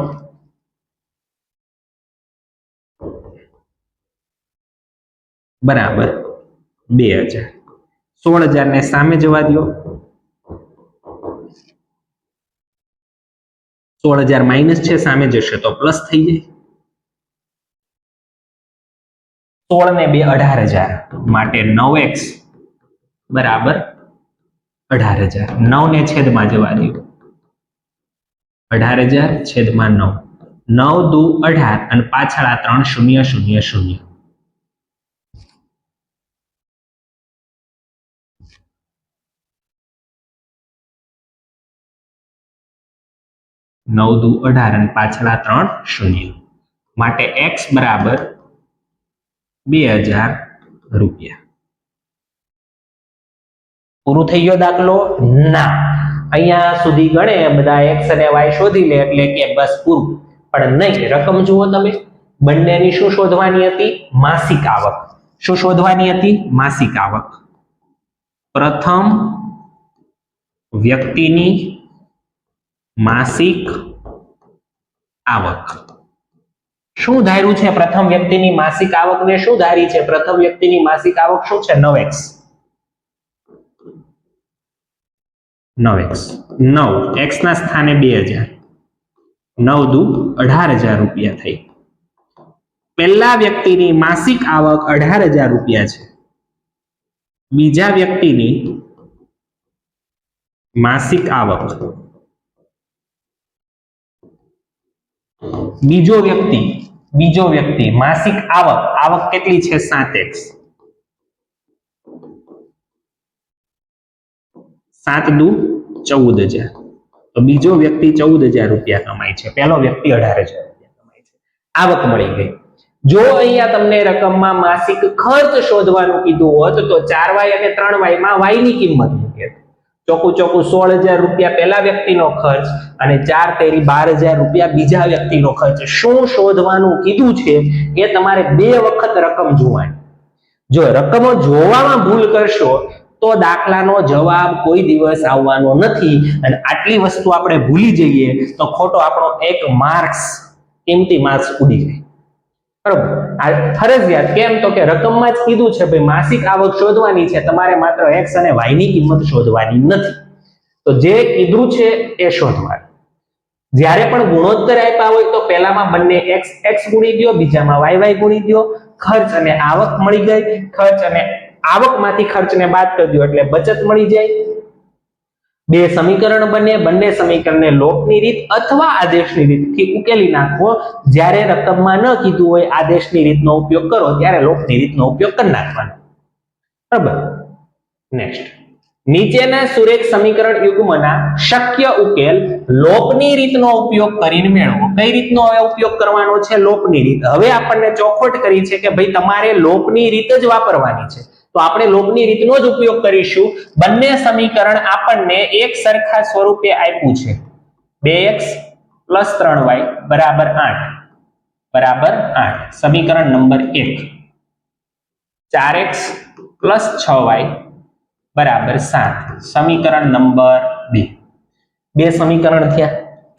બરાબર 2,000. 16,000 ને સામે જવા દો. 16,000 માઇનસ છે, સામે જશે તો પ્લસ થઈ જાય. 16 ને 2 18,000 માટે 9x બરાબર 18,000. 9 ને છેદમાં જવા દો. 18,000 છેદમાં 9. 9 દુ 18 અને પાછળ આ 3 0 0 0. 9 દુ 18 અને પાછળ આ 3 0 માટે x બરાબર 2,000 રૂપિયા. પૂરું થઈ ગયો દાખલો? ના. અહીંયા સુધી ગણે બધા x અને y શોધી લે એટલે કે બસ પૂરું. પણ નહીં, રકમ જુઓ તમે, બંનેની શું શોધવાની હતી? માસિક આવક. શું શોધવાની હતી? માસિક આવક. પ્રથમ વ્યક્તિની માસિક આવક. શું ધાર્યું છે? પ્રથમ વ્યક્તિની માસિક આવકને શું ધારી છે? પ્રથમ વ્યક્તિની માસિક આવક શું છે? 9x. 9x 9 x ના સ્થાને 2000, 9 દુ 18,000 રૂપિયા થઈ. પહેલા વ્યક્તિની માસિક આવક 18,000 રૂપિયા છે. બીજા વ્યક્તિની માસિક આવક, બીજો વ્યક્તિ માસિક આવક કેટલી છે? 7x. 7 દુ 14,000. તો બીજો વ્યક્તિ 14,000 રૂપિયા કમાય છે, પહેલો વ્યક્તિ 18,000 રૂપિયા કમાય છે. આવક મળી ગઈ. જો અહીંયા તમને રકમમાં માસિક ખર્ચ શોધવાનું કીધું હોત તો 4y અને 3y માં y ની કિંમત મૂકે. ચોખ્ખું 16,000 રૂપિયા પહેલા વ્યક્તિનો ખર્ચ અને 4 તેરી 12,000 રૂપિયા બીજા વ્યક્તિનો ખર્ચ. શું શોધવાનું કીધું છે એ તમારે 2 વખત રકમ જોવાની. જો રકમો જોવામાં ભૂલ કરશો તો દાખલાનો જવાબ કોઈ દિવસ આવવાનો નથી, અને આટલી વસ્તુ આપણે ભૂલી જઈએ તો ખોટો આપણો એક કિંમતી માર્ક્સ ઉડી જાય. બરોબર? આ ફરજિયાત. કેમ તો કે રકમમાં જ કીધું છે ભાઈ માસિક આવક શોધવાની છે, તમારે માત્ર x અને y ની કિંમત શોધવાની નથી. તો જે કીધું છે એ શોધવાનું. જ્યારે પણ ગુણોત્તર આપ્યા હોય તો પહેલામાં બંને x ગુણી દો, બીજામાં y ગુણી દો. ખર્ચ અને આવક મળી ગઈ. ખર્ચ અને આવકમાંથી ખર્ચને બાદ કરી દો એટલે બચત મળી જાય. 2 સમીકરણ બને. બંને સમીકરણને લોપની રીત અથવા આદેશની રીતથી ઉકેલી નાખવો. જ્યારે રકમમાં ન કીધું હોય આદેશની રીતનો ઉપયોગ કરો, ત્યારે લોપની રીતનો ઉપયોગ કરી નાખવાનો. બરાબર? નેક્સ્ટ, નીચેના સુરેખ સમીકરણ યુગ્મના શક્ય ઉકેલ લોપની રીતનો ઉપયોગ કરીને મેળવો. કઈ રીતનો ઉપયોગ કરવાનો છે? લોપની રીત. હવે આપણને ચોખવટ કરી છે કે ભાઈ તમારે લોપની રીત જ વાપરવાની છે, તો આપણે લોપની રીતનો જ ઉપયોગ કરીશું. બંને સમીકરણ આપણને એક સરખા સ્વરૂપે આપ્યું છે. 2x + 3y બરાબર 8. સમીકરણ નંબર 1. 4x + 6y બરાબર 7. સમીકરણ નંબર 2. 2 સમીકરણ થયા.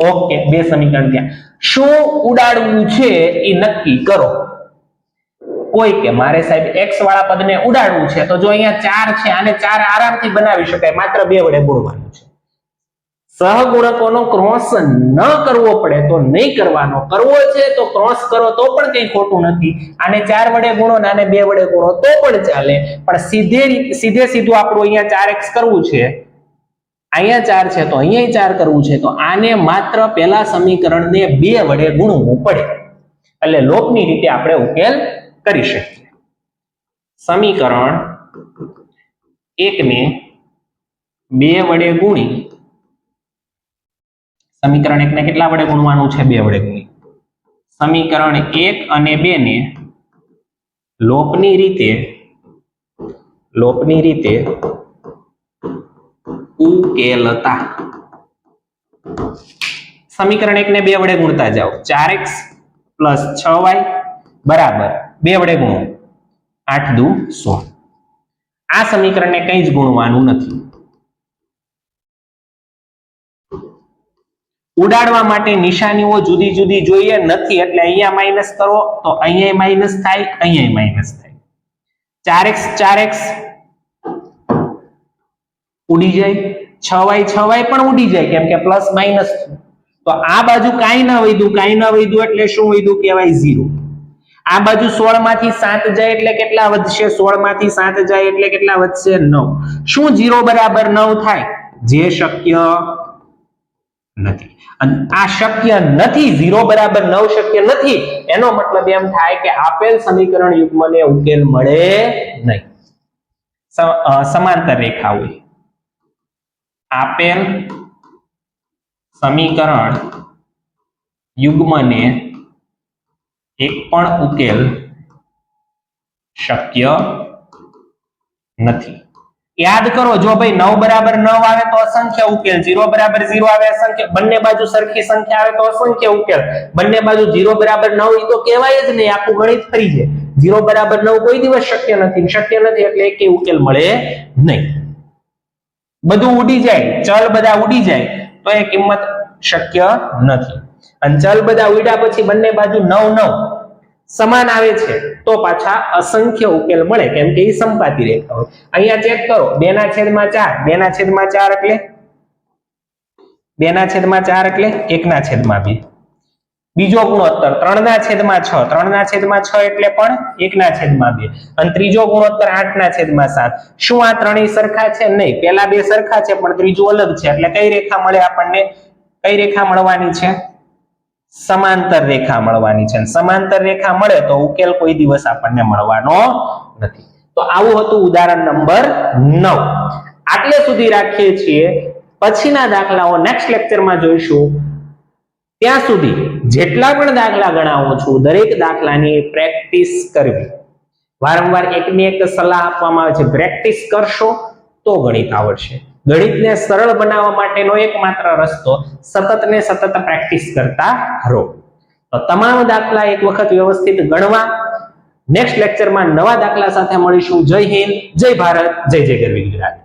ઓકે, 2 સમીકરણ થયા. શું ઉડાડવું છે એ નક્કી કરો. કોઈ કે મારે સાહેબ x વાળા પદને ઉડાડવું છે, તો જો અહીંયા 4 છે, આને 4 આરામથી બનાવી શકાય, માત્ર 2 વડે ગુણવાનું છે. સહગુણકોનો ક્રોસ ન કરવો પડે તો નહીં કરવાનો, કરવો છે તો ક્રોસ કરો તો પણ કંઈ ખોટું નથી. આને 4 વડે ગુણો ને આને 2 વડે ગુણો તો પણ ચાલે, પણ સીધું આપણું અહીંયા 4x કરવું છે, અહીંયા 4 છે તો અહીંયા 4 કરવું છે, તો આને માત્ર પહેલા સમીકરણને 2 વડે ગુણવું પડે. એટલે લોપની રીતે આપણે ઉકેલ કરી શકીએ. સમીકરણ 1 ને 2 વડે ગુણી, સમીકરણ 1 ને કેટલા વડે ગુણવાનું છે? 2 વડે ગુણી. સમીકરણ 1 અને 2 ને લોપની રીતે ઉકેલતા. સમીકરણ 1 ને 2 વડે ગુણતા જાઓ. 4x + 6y બરાબર 2 વડે ગુણો, 8 દુ 16. આ સમીકરણને કંઈ જ ગુણવાનું નથી. ઉડાડવા માટે નિશાનીઓ જુદી જુદી જોઈએ નથી, એટલે અહીંયા માઈનસ કરો તો અહીંયા માઈનસ થાય, અહીંયા માઈનસ થાય. 4x ઉડી જાય, 6y પણ ઉડી જાય, કેમ કે પ્લસ માઇનસ. તો આ બાજુ કાંઈ ન વધ્યું એટલે શું વધ્યું કહેવાય? 0. આ બાજુ 16 માંથી 7 જાય એટલે કેટલા વધશે? 16 માંથી 7 જાય એટલે કેટલા વધશે? 9. શું 0 બરાબર 9 થાય? જે શક્ય નથી. અને આ શક્ય નથી, 0 બરાબર 9 શક્ય નથી, એનો મતલબ એમ થાય કે આપેલ સમીકરણ યુગ્મને ઉકેલ મળે નહીં. સમાંતર રેખા હોય. આપેલ સમીકરણ યુગ્મને એક પણ ઉકેલ શક્ય નથી. યાદ કરો, જો ભાઈ 9 બરાબર 9 આવે તો અસંખ્ય ઉકેલ, 0 બરાબર 0 આવે અસંખ્ય, બંને બાજુ સરખી સંખ્યા આવે તો અસંખ્ય ઉકેલ, બંને બાજુ 0 બરાબર 9 એ તો કહેવાય જ નહીં, આખું ગણિત ફરી જાય. 0 બરાબર 9 કોઈ દિવસ શક્ય નથી એટલે એકે ઉકેલ મળે નહીં. બધું ઉડી જાય, ચલ બધા ઉડી જાય તો એ કિંમત શક્ય નથી. અને ચલ બધા ઉડ્યા પછી બંને બાજુ 9 9 સમાન આવે છે તો પાછા અસંખ્ય ઉકેલ મળે, કેમ કે એ સમપાતી રેખા હોય. અહીંયા ચેક કરો, 2/4, 2/4 એટલે 2/4 એટલે 1/2. બીજો ગુણોત્તર 3/6, 3/6 એટલે પણ 1/2. અને ત્રીજો ગુણોત્તર 8/7. શું આ ત્રણેય સરખા છે? નહીં, પેલા બે સરખા છે પણ ત્રીજું અલગ છે. એટલે કઈ રેખા મળે આપણને? કઈ રેખા મળવાની છે? સમાંતર રેખા મળવાની છે. સમાંતર રેખા મળે તો ઉકેલ કોઈ દિવસ આપણને મળવાનો નથી. તો આવું હતું ઉદાહરણ નંબર 9. આટલે સુધી રાખીએ છીએ. પછીના દાખલાઓ નેક્સ્ટ લેક્ચરમાં જોઈશું. ત્યાં સુધી જેટલા પણ દાખલા ગણાવું છું દરેક દાખલાની પ્રેક્ટિસ કરવી. વારંવાર એકની એક સલાહ આપવામાં આવે છે, પ્રેક્ટિસ કરશો તો ગણિત આવડશે. ગણિતને સરળ બનાવવા માટેનો એકમાત્ર રસ્તો સતત ને સતત પ્રેક્ટિસ કરતા રહો. તો તમામ દાખલા એક વખત વ્યવસ્થિત ગણવા. નેક્સ્ટ લેક્ચરમાં નવા દાખલા સાથે મળીશું. જય હિન્દ, જય ભારત, જય જય ગરવી ગુજરાત.